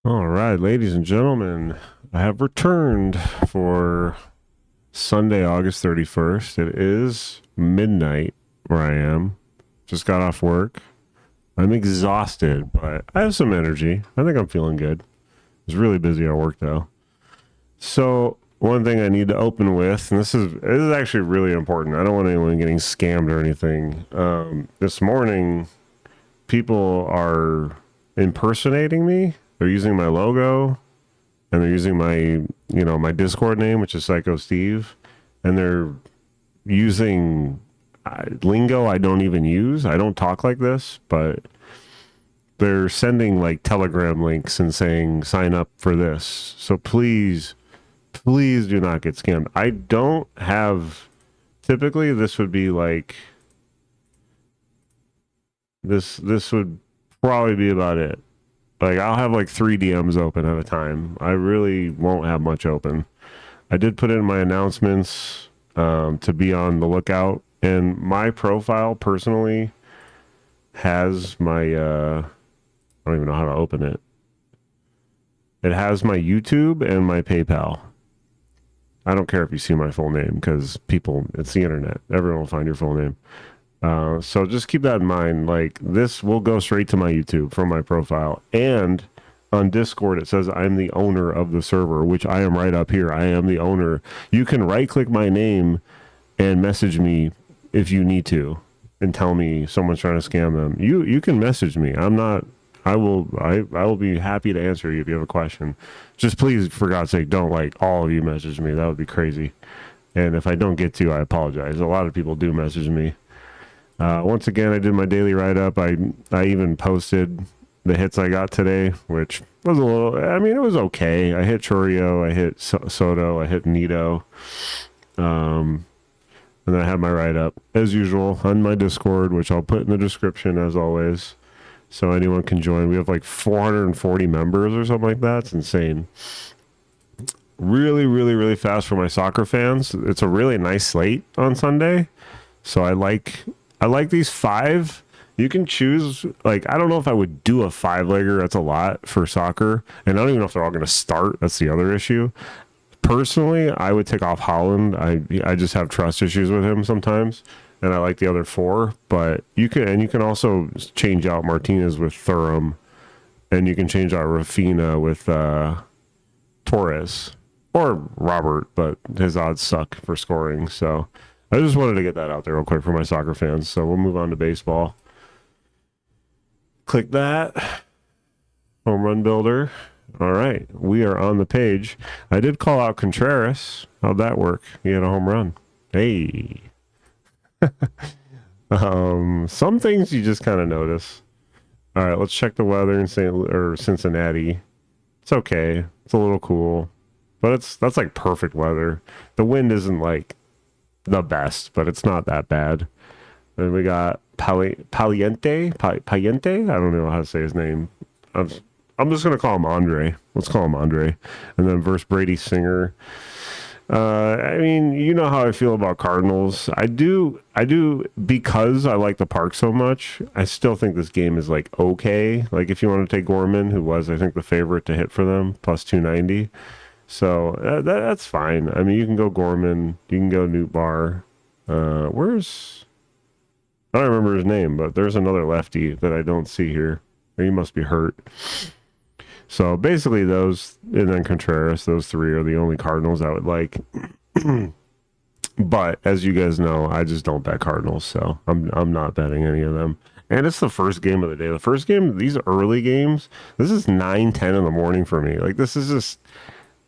All right, ladies and gentlemen, I have returned for Sunday, August 31st. It is midnight where I am. Just got off work. I'm exhausted, but I have some energy. I think I'm feeling good. I was really busy at work though. So, one thing I need to open with, and this is actually really important. I don't want anyone getting scammed or anything. This morning, people are impersonating me. They're using my logo and they're using my Discord name, which is Psycho Steve, and they're using lingo I don't even use. I don't talk like this, but they're sending like Telegram links and saying sign up for this. So please do not get scammed. I don't have. Typically, this would be like this. This would probably be about it. Like I'll have like 3 DMs open at a time. I really won't have much open. I did put in my announcements to be on the lookout, and my profile personally has my. I don't even know how to open it. It has my YouTube and my PayPal. I don't care if you see my full name because it's the internet. Everyone will find your full name. So just keep that in mind. Like this will go straight to my YouTube from my profile. And on Discord, it says I'm the owner of the server, which I am right up here. I am the owner. You can right click my name and message me if you need to and tell me someone's trying to scam them. You can message me. I'm not. I will be happy to answer you if you have a question. Just please, for God's sake, don't like all of you message me. That would be crazy. And if I don't get to, I apologize. A lot of people do message me. Once again, I did my daily write up. I even posted the hits I got today, which was a little. I mean, it was okay. I hit Chorio, I hit Soto, I hit Nito, and then I had my write up as usual on my Discord, which I'll put in the description as always, so anyone can join. We have like 440 members or something like that. It's insane. Really, really, really fast for my soccer fans. It's a really nice slate on Sunday. So I like these five. You can choose like I don't know if I would do a 5-legger. That's a lot for soccer. And I don't even know if they're all gonna start. That's the other issue. Personally, I would take off Holland. I just have trust issues with him sometimes. And I like the other four. But you can also change out Martinez with Thuram. And you can change out Rafina with Torres or Robert, but his odds suck for scoring. So I just wanted to get that out there real quick for my soccer fans. So we'll move on to baseball. Click that home run builder. All right, we are on the page. I did call out Contreras. How'd that work? He had a home run. Hey, some things you just kind of notice. All right, let's check the weather in Cincinnati. It's okay. It's a little cool, but that's like perfect weather. The wind isn't like the best, but it's not that bad. Then we got Paliente. I don't know how to say his name. I'm just gonna call him Andre. Let's call him Andre. And then versus Brady Singer. I mean, you know how I feel about Cardinals. I do because I like the park so much. I still think this game is like okay. Like if you want to take Gorman, who was I think the favorite to hit for them, plus 290. So that's fine. I mean, you can go Gorman, you can go Newt Bar. Where's I don't remember his name, but there's another lefty that I don't see here. He must be hurt. So basically, those and then Contreras, those three are the only Cardinals I would like. But as you guys know, I just don't bet Cardinals, so I'm not betting any of them. And it's the first game of the day. The first game, these early games, this is 9:10 in the morning for me. Like this is just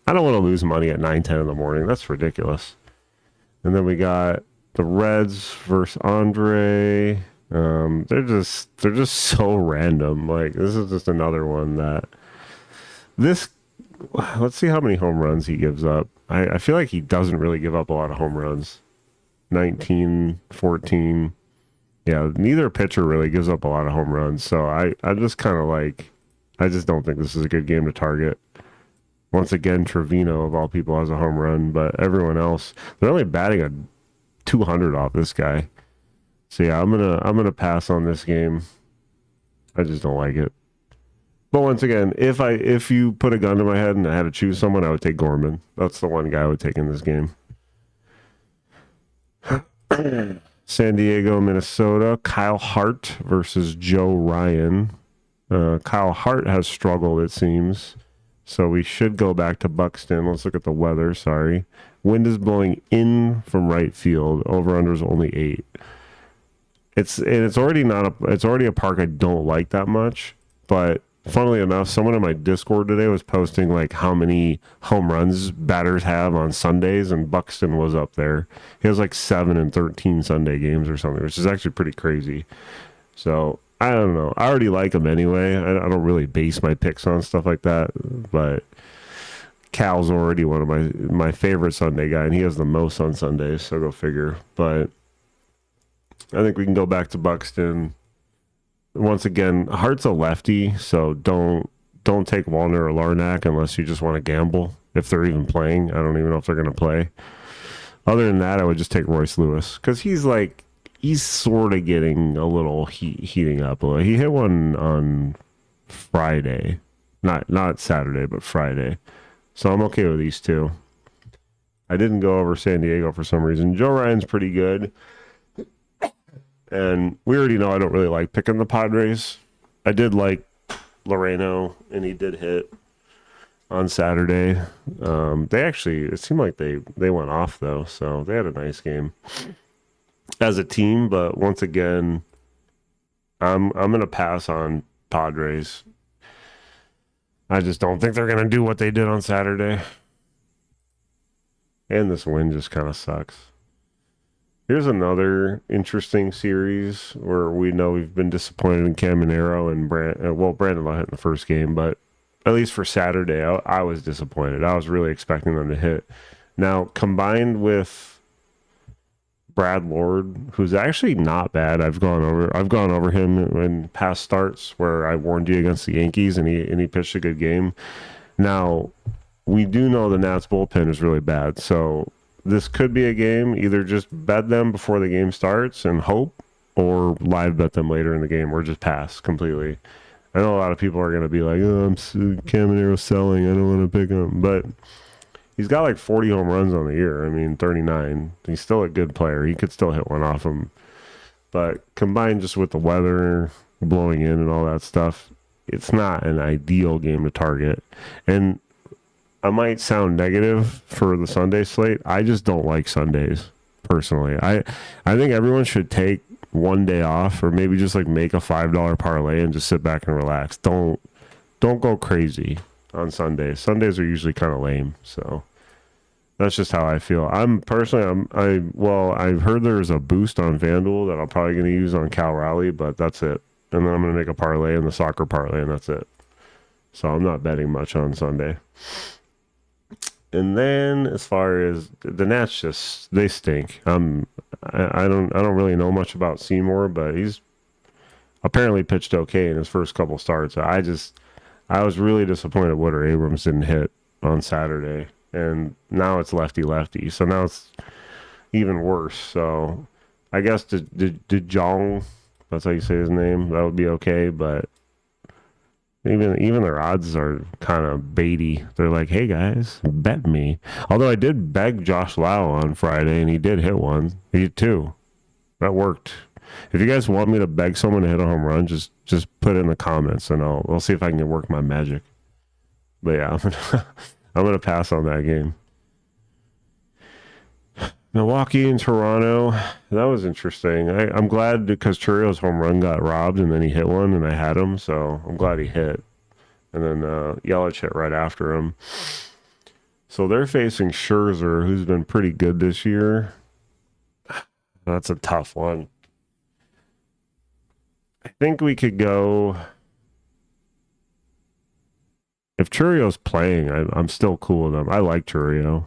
I don't want to lose money at 9:10 in the morning. That's ridiculous. And then we got the Reds versus Andre. They're just so random. Like this is just another one that this. Let's see how many home runs he gives up. I feel like he doesn't really give up a lot of home runs. 19, 14. Yeah, neither pitcher really gives up a lot of home runs. So I just kind of like, I just don't think this is a good game to target. Once again, Trevino of all people has a home run, but everyone else, they're only batting a 200 off this guy. So yeah, I'm gonna pass on this game. I just don't like it. But once again, if you put a gun to my head and I had to choose someone, I would take Gorman. That's the one guy I would take in this game. San Diego, Minnesota. Kyle Hart versus Joe Ryan. Kyle Hart has struggled, it seems. So we should go back to Buxton. Let's look at the weather. Sorry. Wind is blowing in from right field. Over-under is only 8. It's already it's already a park I don't like that much. But funnily enough, someone in my Discord today was posting like how many home runs batters have on Sundays, and Buxton was up there. He has like 7 and 13 Sunday games or something, which is actually pretty crazy. So I don't know. I already like him anyway. I don't really base my picks on stuff like that, but Cal's already one of my favorite Sunday guy, and he has the most on Sundays, so go figure. But I think we can go back to Buxton. Once again, Hart's a lefty, so don't take Walner or Larnack unless you just want to gamble. If they're even playing, I don't even know if they're going to play. Other than that, I would just take Royce Lewis because he's sort of getting a little heating up. He hit one on Friday, not Saturday, but Friday. So I'm okay with these two. I didn't go over San Diego for some reason. Joe Ryan's pretty good. And we already know I don't really like picking the Padres. I did like Loreno, and he did hit on Saturday. It seemed like they went off, though, so they had a nice game as a team. But once again, I'm going to pass on Padres. I just don't think they're going to do what they did on Saturday. And this win just kind of sucks. Here's another interesting series where we know we've been disappointed in Caminero and Brandon Lowe hit in the first game, but at least for Saturday, I was disappointed. I was really expecting them to hit. Now, combined with Brad Lord, who's actually not bad. I've gone over him in past starts where I warned you against the Yankees, and he pitched a good game. Now, we do know the Nats bullpen is really bad, so this could be a game. Either just bet them before the game starts and hope, or live bet them later in the game, or just pass completely. I know a lot of people are going to be like, "Oh, I'm Caminero selling. I don't want to pick him," but he's got like 40 home runs on the year. I mean, 39. He's still a good player. He could still hit one off him. But combined just with the weather blowing in and all that stuff, it's not an ideal game to target. And I might sound negative for the Sunday slate. I just don't like Sundays, personally. I think everyone should take one day off, or maybe just like make a $5 parlay and just sit back and relax. Don't go crazy on Sundays. Sundays are usually kind of lame, so that's just how I feel. I've heard there's a boost on FanDuel that I'm probably going to use on Cal Raleigh, but that's it. And then I'm going to make a parlay in the soccer parlay, and that's it. So I'm not betting much on Sunday. And then as far as the Nats, they stink. I don't really know much about Seymour, but he's apparently pitched okay in his first couple starts. I was really disappointed Wooder Abrams didn't hit on Saturday, and now it's lefty, so now it's even worse. So I guess DeJong, that's how you say his name, that would be okay, but even their odds are kind of baity. They're like, "Hey guys, bet me." Although I did beg Josh Lau on Friday, and he did hit one. He hit 2. That worked. If you guys want me to beg someone to hit a home run, just put it in the comments, and I'll see if I can work my magic. But yeah, I'm gonna pass on that game. Milwaukee and Toronto, that was interesting. I'm glad because Churrio's home run got robbed, and then he hit one, and I had him, so I'm glad he hit. And then Yelich hit right after him. So they're facing Scherzer, who's been pretty good this year. That's a tough one. I think we could go... If Churrio's playing, I'm still cool with him. I like Churrio.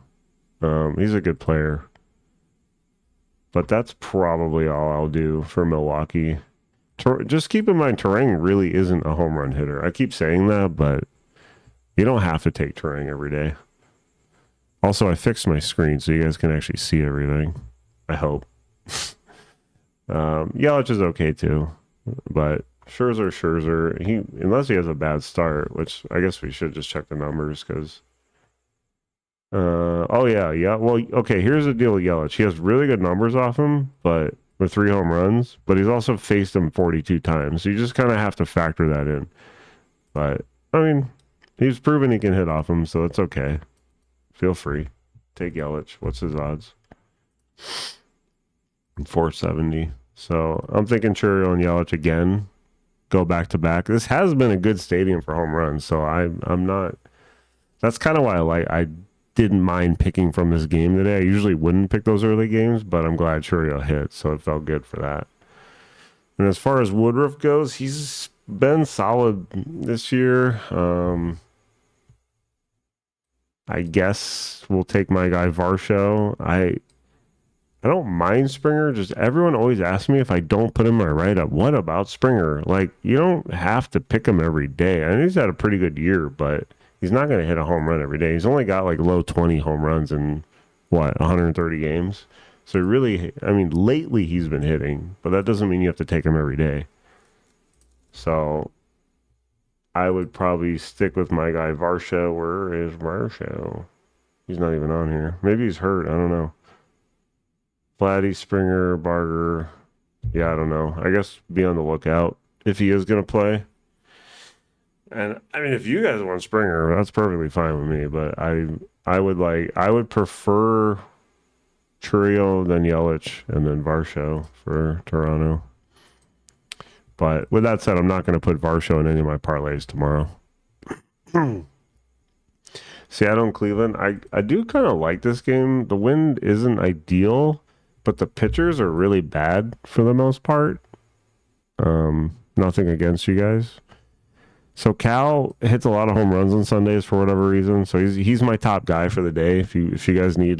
He's a good player. But that's probably all I'll do for Milwaukee. Just keep in mind, Turang really isn't a home run hitter. I keep saying that, but you don't have to take Turang every day. Also, I fixed my screen so you guys can actually see everything. I hope. Yelich is okay too, but Scherzer. Unless he has a bad start, which I guess we should just check the numbers because. Oh yeah. Well, okay. Here's the deal with Yelich. He has really good numbers off him, but with 3 home runs. But he's also faced him 42 times. So you just kind of have to factor that in. But I mean, he's proven he can hit off him, so it's okay. Feel free. Take Yelich. What's his odds? 470. So I'm thinking Churiel and Yelich again. Go back to back. This has been a good stadium for home runs, so I'm not. That's kind of why I didn't mind picking from this game today. I usually wouldn't pick those early games, but I'm glad Churiel hit, so it felt good for that. And as far as Woodruff goes, he's been solid this year. I guess we'll take my guy Varsho. I don't mind Springer. Just everyone always asks me if I don't put him in my write-up. What about Springer? Like, you don't have to pick him every day. I know he's had a pretty good year, but he's not going to hit a home run every day. He's only got like low 20 home runs in, 130 games. So really, I mean, lately he's been hitting, but that doesn't mean you have to take him every day. So I would probably stick with my guy Varsho. Where is Varsho? He's not even on here. Maybe he's hurt. I don't know. Vladdy, Springer, Barger. Yeah, I don't know. I guess be on the lookout if he is going to play. And I mean, if you guys want Springer, that's perfectly fine with me. But I would prefer Churiel, then Yelich, and then Varsho for Toronto. But with that said, I'm not going to put Varsho in any of my parlays tomorrow. Seattle and Cleveland. I do kind of like this game. The wind isn't ideal, but the pitchers are really bad for the most part. Nothing against you guys. So Cal hits a lot of home runs on Sundays for whatever reason. So he's my top guy for the day. If you guys need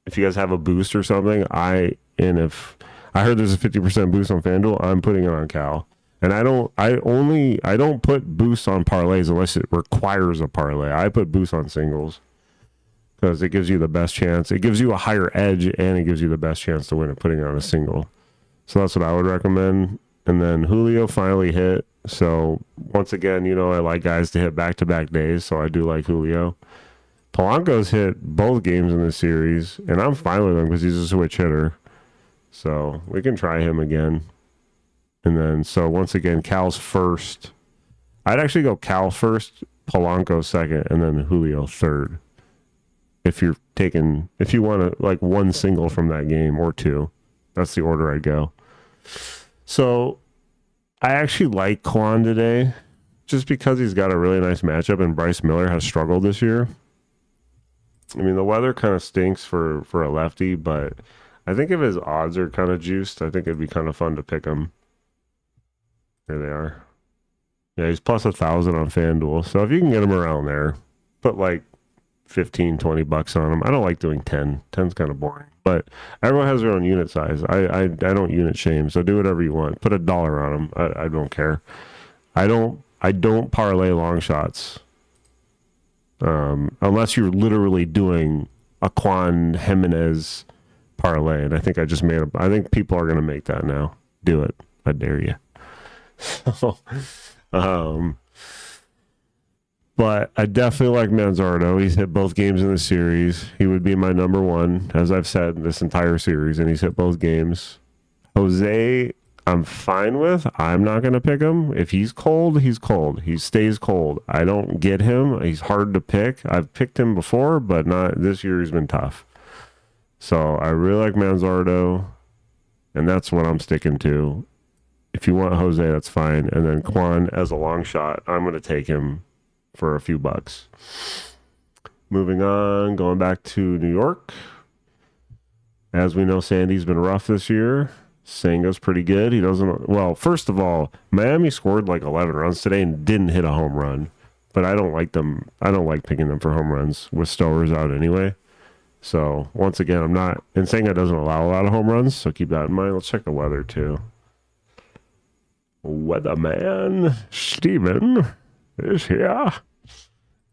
if you guys have a boost or something, if I heard there's a 50% boost on FanDuel, I'm putting it on Cal. And I don't put boosts on parlays unless it requires a parlay. I put boosts on singles because it gives you the best chance. It gives you a higher edge and it gives you the best chance to win it putting it on a single. So that's what I would recommend. And then Julio finally hit. So once again, I like guys to hit back-to-back days. So I do like Julio. Polanco's hit both games in this series, and I'm fine with him because he's a switch hitter. So we can try him again. And then, so once again, Cal's first. I'd actually go Cal first, Polanco second, and then Julio third. If you want to one single from that game or two, that's the order I'd go. So I actually like Kwan today just because he's got a really nice matchup and Bryce Miller has struggled this year. I mean, the weather kind of stinks for a lefty, but I think if his odds are kind of juiced, I think it'd be kind of fun to pick him. Here they are. Yeah, he's plus 1,000 on FanDuel. So if you can get him around there, put like 15, $20 on him. I don't like doing 10. 10's kind of boring. But everyone has their own unit size. I don't unit shame, so do whatever you want. Put $1 on him. I don't care. I don't parlay long shots. Unless you're literally doing a Quan Jimenez parlay. And I think I think people are going to make that now. Do it. I dare you. So, but I definitely like Manzardo. He's hit both games in the series. He would be my number one, as I've said, this entire series, and he's hit both games. Jose, I'm fine with. I'm not going to pick him. If he's cold, he's cold. He stays cold. I don't get him. He's hard to pick. I've picked him before, but not this year. He's been tough. So I really like Manzardo, and that's what I'm sticking to. If you want Jose, that's fine. And then Quan as a long shot, I'm going to take him for a few bucks. Moving on, going back to New York. As we know, Sandy's been rough this year. Senga's pretty good. First of all, Miami scored like 11 runs today and didn't hit a home run. But I don't like them. I don't like picking them for home runs with Stowers out anyway. So once again, I'm not. And Senga doesn't allow a lot of home runs, so keep that in mind. Let's check the weather too. Weatherman Steven is here.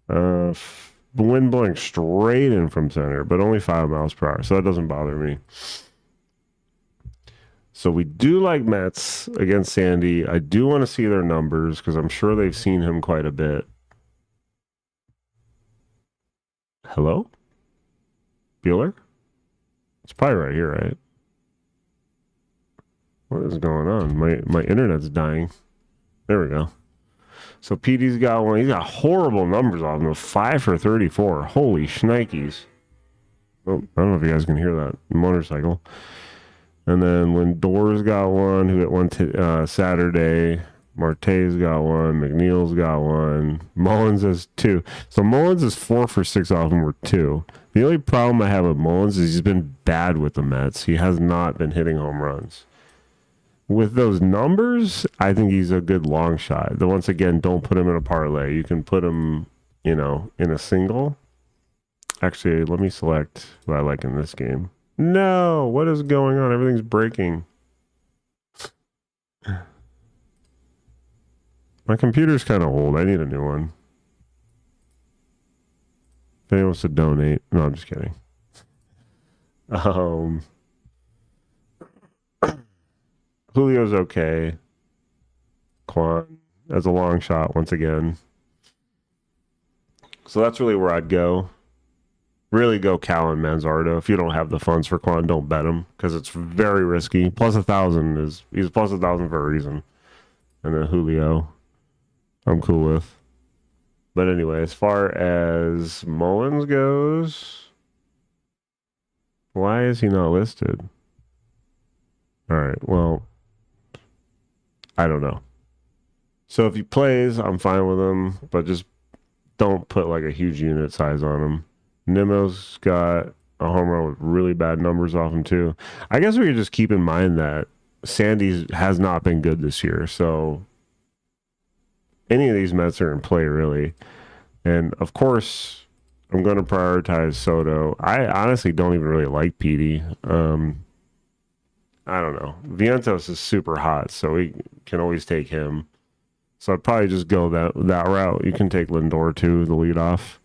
Wind blowing straight in from center, but only 5 miles per hour, so that doesn't bother me. So we do like Mets against Sandy. I do want to see their numbers because I'm sure they've seen him quite a bit. Hello? Bueller? It's probably right here, right? What is going on? My internet's dying. There we go. So PD's got one. He's got horrible numbers on him. 5 for 34. Holy shnikes. Oh, I don't know if you guys can hear that motorcycle. And then Lindor's got one, who hit one Saturday. Marte's got one. McNeil's got one. Mullins has 2. So Mullins is 4 for 6 off them, or 2. The only problem I have with Mullins is he's been bad with the Mets. He has not been hitting home runs. With those numbers, I think he's a good long shot. Once again, don't put him in a parlay. You can put him, in a single. Actually, let me select who I like in this game. No, what is going on? Everything's breaking. My computer's kind of old. I need a new one. If anyone wants to donate. No, I'm just kidding. Julio's okay. Quan as a long shot once again. So that's really where I'd go. Really go Cal and Manzardo. If you don't have the funds for Quan, don't bet him because it's very risky. Plus 1,000 he's plus 1,000 for a reason. And then Julio, I'm cool with. But anyway, as far as Mullins goes, why is he not listed? All right, well, I don't know. So if he plays, I'm fine with him, but just don't put like a huge unit size on him. Nimmo's got a home run with really bad numbers off him too. I guess we could just keep in mind that Sandy has not been good this year, so any of these Mets are in play really. And of course, I'm going to prioritize Soto. I honestly don't even really like Petey. I don't know. Vientos is super hot, so we can always take him. So I'd probably just go that route. You can take Lindor too, the leadoff.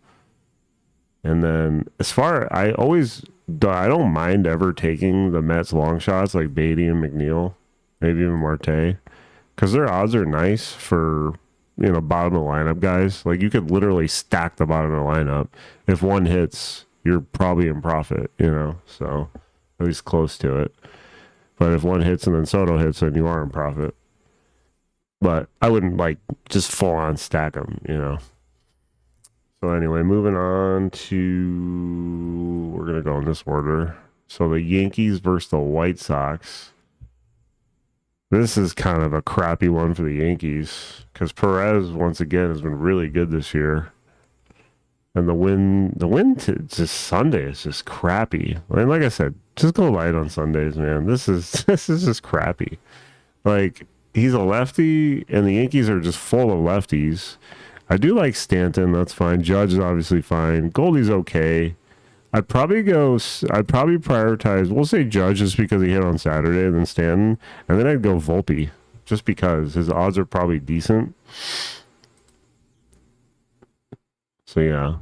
And then I don't mind ever taking the Mets long shots like Beatty and McNeil, maybe even Marte, because their odds are nice for bottom of the lineup guys. Like you could literally stack the bottom of the lineup. If one hits, you're probably in profit. So at least close to it. But if one hits and then Soto hits, then you are in profit. But I wouldn't just full on stack them. So anyway, moving on to, we're going to go in this order. So the Yankees versus the White Sox. This is kind of a crappy one for the Yankees because Perez, once again, has been really good this year. And the win to just Sunday is just crappy. And like I said, just go light on Sundays, man. This is just crappy. Like, he's a lefty, and the Yankees are just full of lefties. I do like Stanton. That's fine. Judge is obviously fine. Goldie's okay. I'd probably prioritize, we'll say Judge just because he hit on Saturday, and then Stanton. And then I'd go Volpe just because his odds are probably decent. So, yeah.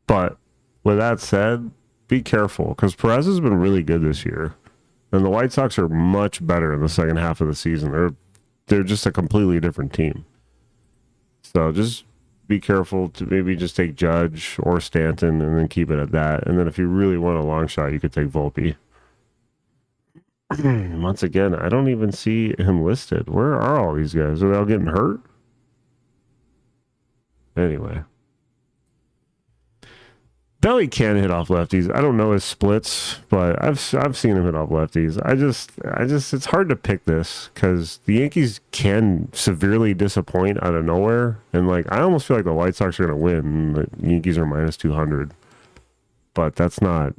But with that said, be careful because Perez has been really good this year. And the White Sox are much better in the second half of the season. They're just a completely different team. So just be careful to maybe just take Judge or Stanton and then keep it at that. And then if you really want a long shot, you could take Volpe. Once again, I don't even see him listed. Where are all these guys? Are they all getting hurt? Anyway. Belly can hit off lefties. I don't know his splits, but I've seen him hit off lefties. I just it's hard to pick this because the Yankees can severely disappoint out of nowhere, and I almost feel like the White Sox are going to win. And the Yankees are minus 200, but that's not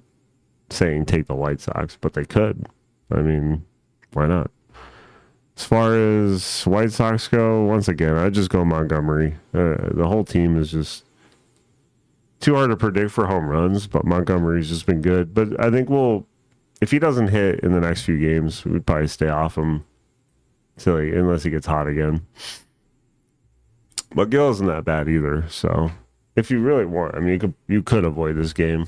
saying take the White Sox, but they could. I mean, why not? As far as White Sox go, once again, I just go Montgomery. The whole team is just too hard to predict for home runs, but Montgomery's just been good. But I think if he doesn't hit in the next few games, we'd probably stay off him unless he gets hot again. But Gill isn't that bad either. So if you really want, I mean, you could avoid this game.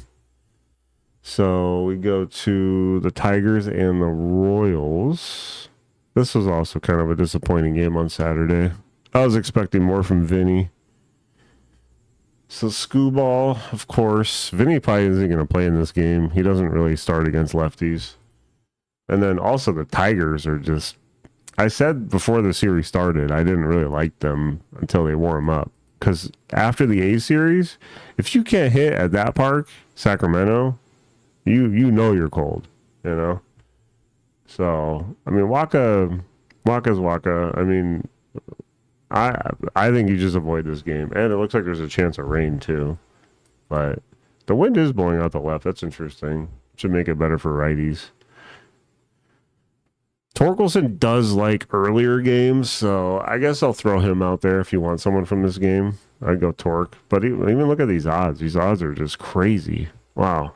So we go to the Tigers and the Royals. This was also kind of a disappointing game on Saturday. I was expecting more from Vinny. So Screwball, of course. Vinny probably isn't going to play in this game. He doesn't really start against lefties. And then also the Tigers are just... I said before the series started, I didn't really like them until they warm up. Because after the A series, if you can't hit at that park, Sacramento, you know you're cold, you know? So, I mean, Waka's Waka. I mean, I think you just avoid this game. And it looks like there's a chance of rain, too. But the wind is blowing out the left. That's interesting. Should make it better for righties. Torkelson does like earlier games, so I guess I'll throw him out there if you want someone from this game. I'd go Torque. But even look at these odds. These odds are just crazy. Wow.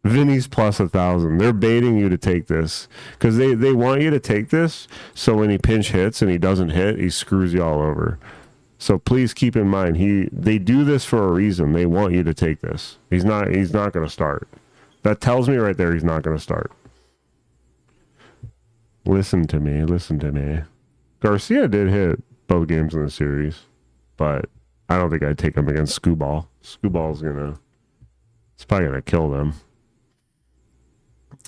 Vinny's plus 1,000. They're baiting you to take this because they want you to take this. So when he pinch hits and he doesn't hit, he screws you all over. So please keep in mind they do this for a reason. They want you to take this. He's not going to start. That tells me right there he's not going to start. Listen to me. Garcia did hit both games in the series, but I don't think I'd take him against Screwball. It's probably gonna kill them.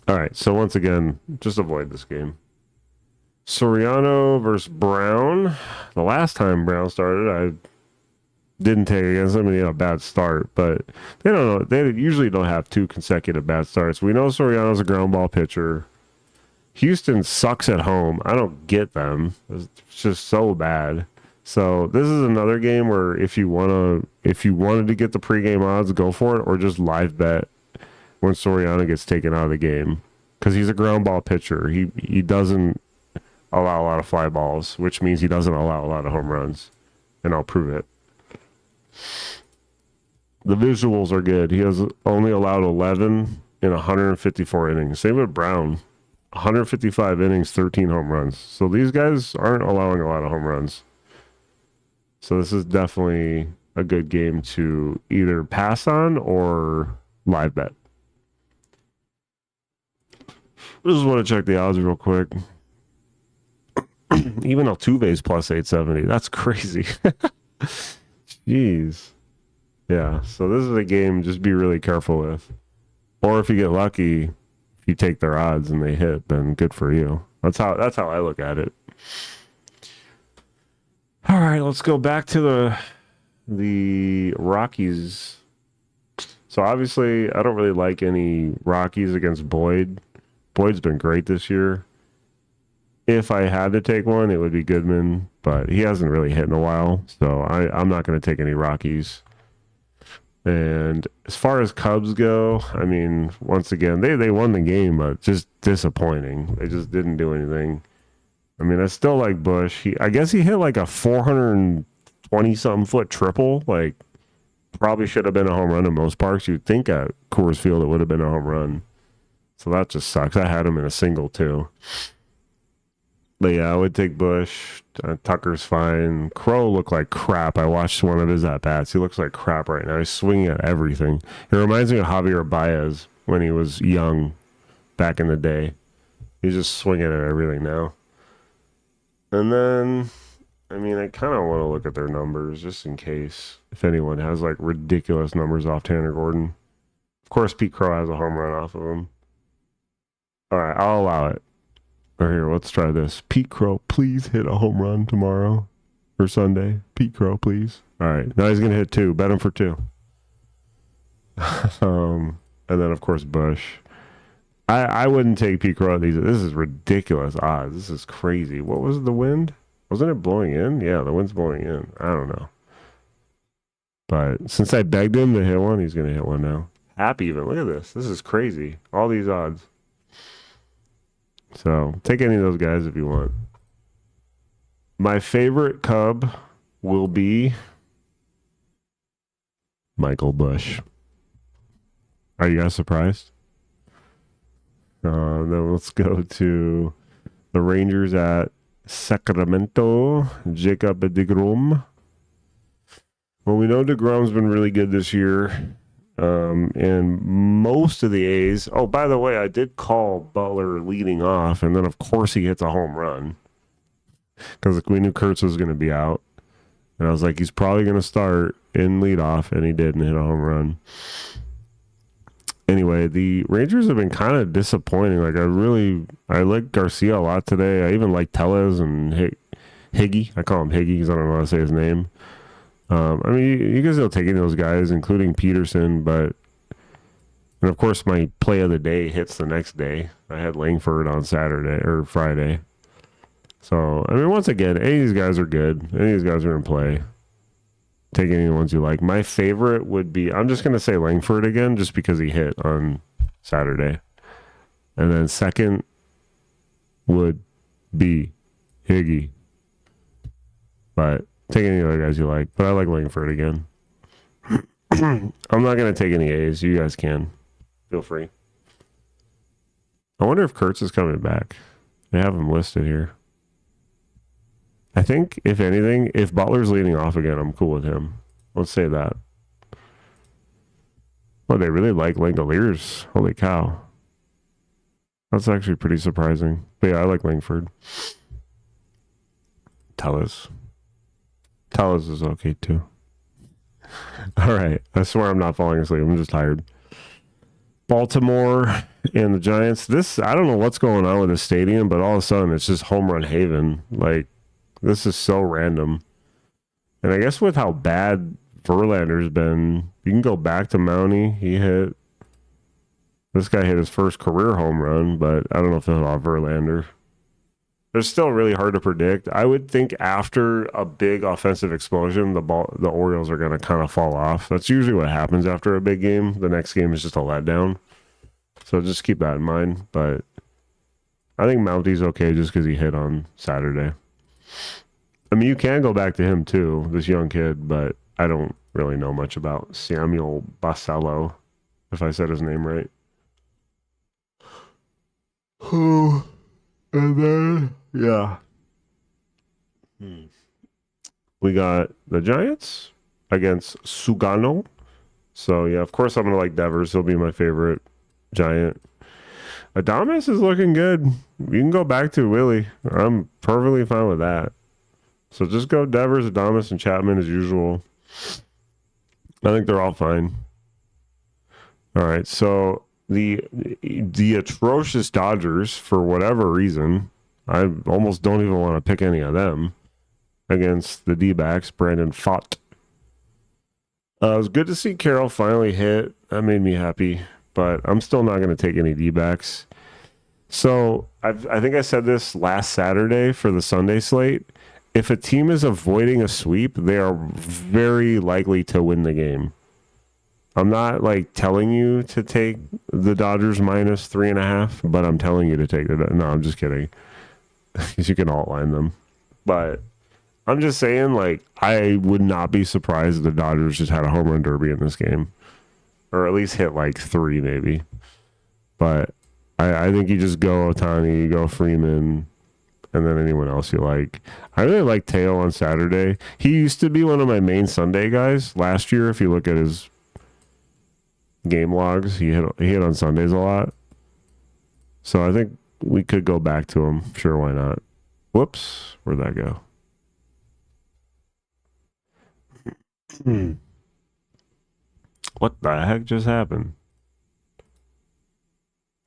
All right, so once again, just avoid this game. Soriano versus Brown. The last time Brown started, I didn't take against him, and he had a bad start. But they don't know. They usually don't have 2 consecutive bad starts. We know Soriano's a ground ball pitcher. Houston sucks at home. I don't get them. It's just so bad. So this is another game where if you wanted to get the pregame odds, go for it, or just live bet when Soriano gets taken out of the game, because he's a ground ball pitcher. He doesn't allow a lot of fly balls, which means he doesn't allow a lot of home runs, and I'll prove it. The visuals are good. He has only allowed 11 in 154 innings. Same with Brown. 155 innings, 13 home runs. So these guys aren't allowing a lot of home runs. So this is definitely a good game to either pass on or live bet. I just want to check the odds real quick. Even Altuve's plus 870. That's crazy. Jeez. Yeah, so this is a game just be really careful with. Or if you get lucky, if you take their odds and they hit, then good for you. That's how I look at it. All right, let's go back to the Rockies. So obviously, I don't really like any Rockies against Boyd. Boyd's been great this year. If I had to take one, it would be Goodman, but he hasn't really hit in a while, so I'm not going to take any Rockies. And as far as Cubs go, I mean, once again, they won the game, but just disappointing. They just didn't do anything. I mean, I still like Bush. I guess he hit like a 420-something foot triple. Like, probably should have been a home run in most parks. You'd think at Coors Field it would have been a home run. So that just sucks. I had him in a single, too. But yeah, I would take Bush. Tucker's fine. Crow looked like crap. I watched one of his at-bats. He looks like crap right now. He's swinging at everything. It reminds me of Javier Baez when he was young back in the day. He's just swinging at everything now. And then, I mean, I kind of want to look at their numbers just in case if anyone has like ridiculous numbers off Tanner Gordon. Of course, Pete Crow has a home run off of him. All right, I'll allow it. Or here, let's try this. Pete Crow, please hit a home run tomorrow or Sunday. Pete Crow, please. All right, now he's going to hit 2. Bet him for 2. And then, of course, Bush. I wouldn't take Pete Crow. This is ridiculous odds. This is crazy. What was the wind? Wasn't it blowing in? Yeah, the wind's blowing in. I don't know. But since I begged him to hit one, he's going to hit one now. Happy even. Look at this. This is crazy. All these odds. So take any of those guys if you want. My favorite Cub will be Michael Bush. Are you guys surprised? Then let's go to the Rangers at Sacramento. Jacob deGrom. Well, we know deGrom's been really good this year. And most of the A's. Oh, by the way, I did call Butler leading off, and then of course he hits a home run because we knew Kurtz was going to be out, and I was like, he's probably going to start in leadoff, and he did and hit a home run. Anyway, the Rangers have been kind of disappointing. Like I like Garcia a lot today. I even like Tellez and Higgy. I call him Higgy because I don't know how to say his name. I mean, you guys will take any of those guys, including Peterson, but and of course my play of the day hits the next day. I had Langford on Saturday or Friday. So I mean, once again, any of these guys are good. Any of these guys are in play. Take any of the ones you like. My favorite would be, I'm just gonna say Langford again, just because he hit on Saturday. And then second would be Higgy. But take any other guys you like. But I like Langford again. I'm not going to take any A's. You guys can. Feel free. I wonder if Kurtz is coming back. They have him listed here. I think, if anything, if Butler's leading off again, I'm cool with him. Let's say that. Oh, they really like Langoliers. Holy cow. That's actually pretty surprising. But yeah, I like Langford. Tellez is okay too. All right. I swear I'm not falling asleep. I'm just tired. Baltimore and the Giants. I don't know what's going on with this stadium, but all of a sudden it's just home run haven. Like, this is so random. And I guess with how bad Verlander's been, you can go back to Mountie. This guy hit his first career home run, but I don't know if he'll hit Verlander. They're still really hard to predict. I would think after a big offensive explosion, the Orioles are going to kind of fall off. That's usually what happens after a big game. The next game is just a letdown. So just keep that in mind. But I think Mountie's okay just because he hit on Saturday. I mean, you can go back to him too, this young kid, but I don't really know much about Samuel Basello, if I said his name right. Who? And then, yeah. We got the Giants against Sugano. So, yeah, of course I'm going to like Devers. He'll be my favorite Giant. Adames is looking good. You can go back to Willie. I'm perfectly fine with that. So just go Devers, Adames, and Chapman as usual. I think they're all fine. All right, so the atrocious Dodgers, for whatever reason, I almost don't even want to pick any of them against the D-backs. Brandon Pfaadt. It was good to see Carroll finally hit. That made me happy, but I'm still not going to take any D-backs. So I think I said this last Saturday for the Sunday slate. If a team is avoiding a sweep, they are very likely to win the game. I'm not like telling you to take the Dodgers minus 3.5, but I'm telling you to take it. No, I'm just kidding. Because you can outline them. But I'm just saying, like, I would not be surprised if the Dodgers just had a home run derby in this game. Or at least hit like 3 maybe. But I think you just go Ohtani, you go Freeman, and then anyone else you like. I really like Teo on Saturday. He used to be one of my main Sunday guys last year. If you look at his game logs, he hit on Sundays a lot. So I think we could go back to him. Sure, why not? Whoops, where'd that go? What the heck just happened?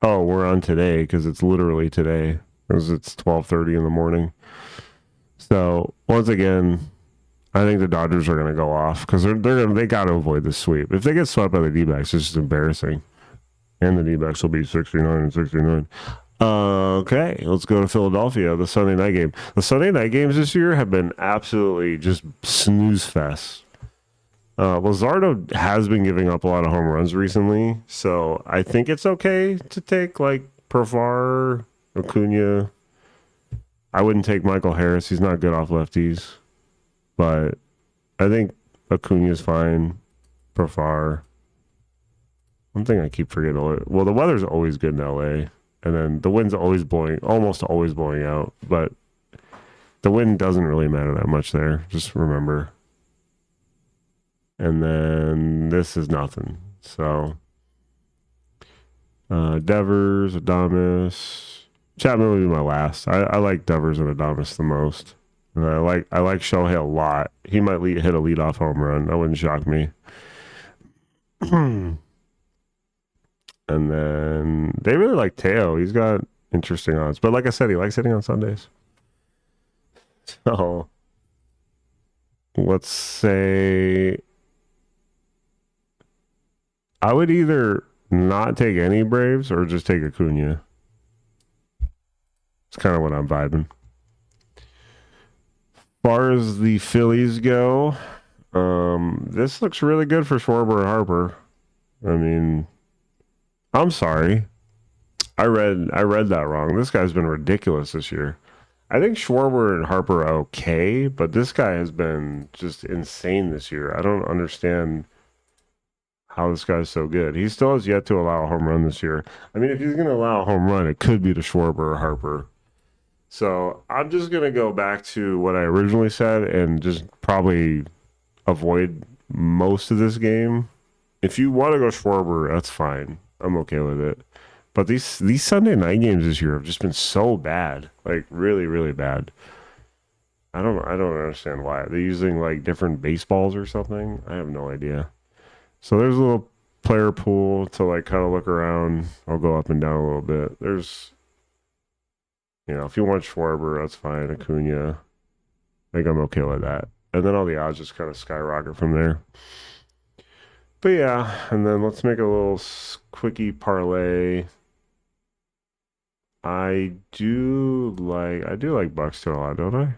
Oh, we're on today because it's literally today. Because it's 12:30 in the morning. So once again, I think the Dodgers are going to go off because they got to avoid the sweep. If they get swept by the D-backs, it's just embarrassing. And the D-backs will be 69-69. Okay, let's go to Philadelphia, the Sunday night game. The Sunday night games this year have been absolutely just snooze fest. Luzardo has been giving up a lot of home runs recently, so I think it's okay to take like Profar, Acuna. I wouldn't take Michael Harris. He's not good off lefties. But I think Acuna's fine. Profar. One thing I keep forgetting. Well, the weather's always good in LA. And then the wind's almost always blowing out. But the wind doesn't really matter that much there. Just remember. And then this is nothing. So, Devers, Adames, Chapman would be my last. I like Devers and Adames the most. And I like Shohei a lot. He might hit a leadoff home run. That wouldn't shock me. And then they really like Teo. He's got interesting odds. But like I said, he likes hitting on Sundays. So let's say I would either not take any Braves or just take Acuna. It's kind of what I'm vibing. As far as the Phillies go, this looks really good for Schwarber and Harper. I mean, I'm sorry. I read that wrong. This guy's been ridiculous this year. I think Schwarber and Harper are okay, but this guy has been just insane this year. I don't understand how this guy's so good. He still has yet to allow a home run this year. I mean, if he's going to allow a home run, it could be to Schwarber or Harper. So I'm just going to go back to what I originally said and just probably avoid most of this game. If you want to go Schwarber, that's fine. I'm okay with it. But these Sunday night games this year have just been so bad, like really, really bad. I don't understand why. They're using like different baseballs or something. I have no idea. So there's a little player pool to like kind of look around. I'll go up and down a little bit. There's, if you want Schwarber, that's fine. Acuna, I think I'm okay with that. And then all the odds just kind of skyrocket from there. But yeah, and then let's make a little quickie parlay. I do like Buxton a lot, don't I?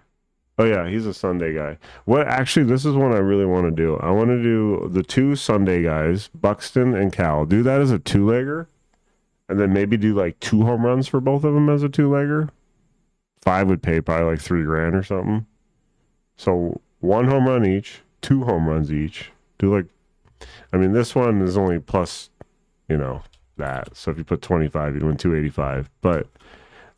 Oh yeah, he's a Sunday guy. Actually, this is one I really want to do. I want to do the two Sunday guys, Buxton and Cal. Do that as a two-legger, and then maybe do like 2 home runs for both of them as a two-legger. 5 would pay probably like $3,000 or something. So 1 home run each, 2 home runs each. This one is only plus, that. So if you put 25, you'd win 285. But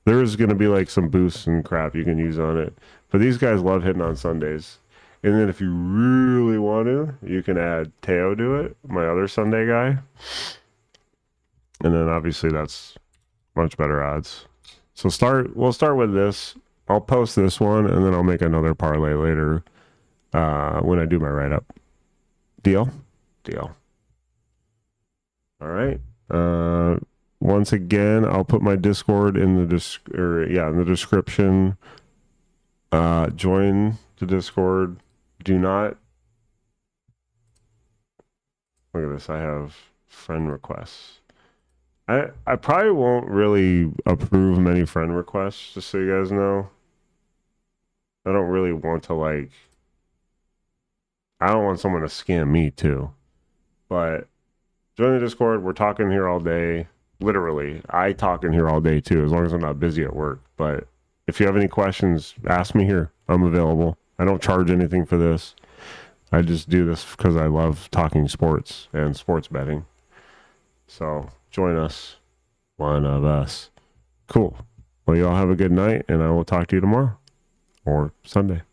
there is going to be like some boosts and crap you can use on it. But these guys love hitting on Sundays. And then if you really want to, you can add Teo to it, my other Sunday guy. And then obviously that's much better odds. So we'll start with this. I'll post this one and then I'll make another parlay later when I do my write-up. Deal? Deal. All right. Once again, I'll put my Discord in the description. Join the Discord. Do not look at this. I have friend requests. I probably won't really approve many friend requests, just so you guys know. I don't really want to I don't want someone to scam me too. But join the Discord. We're talking here all day. Literally, I talk in here all day too, as long as I'm not busy at work. But if you have any questions, ask me here. I'm available. I don't charge anything for this. I just do this because I love talking sports and sports betting. So join us. One of us. Cool. Well, you all have a good night, and I will talk to you tomorrow or Sunday.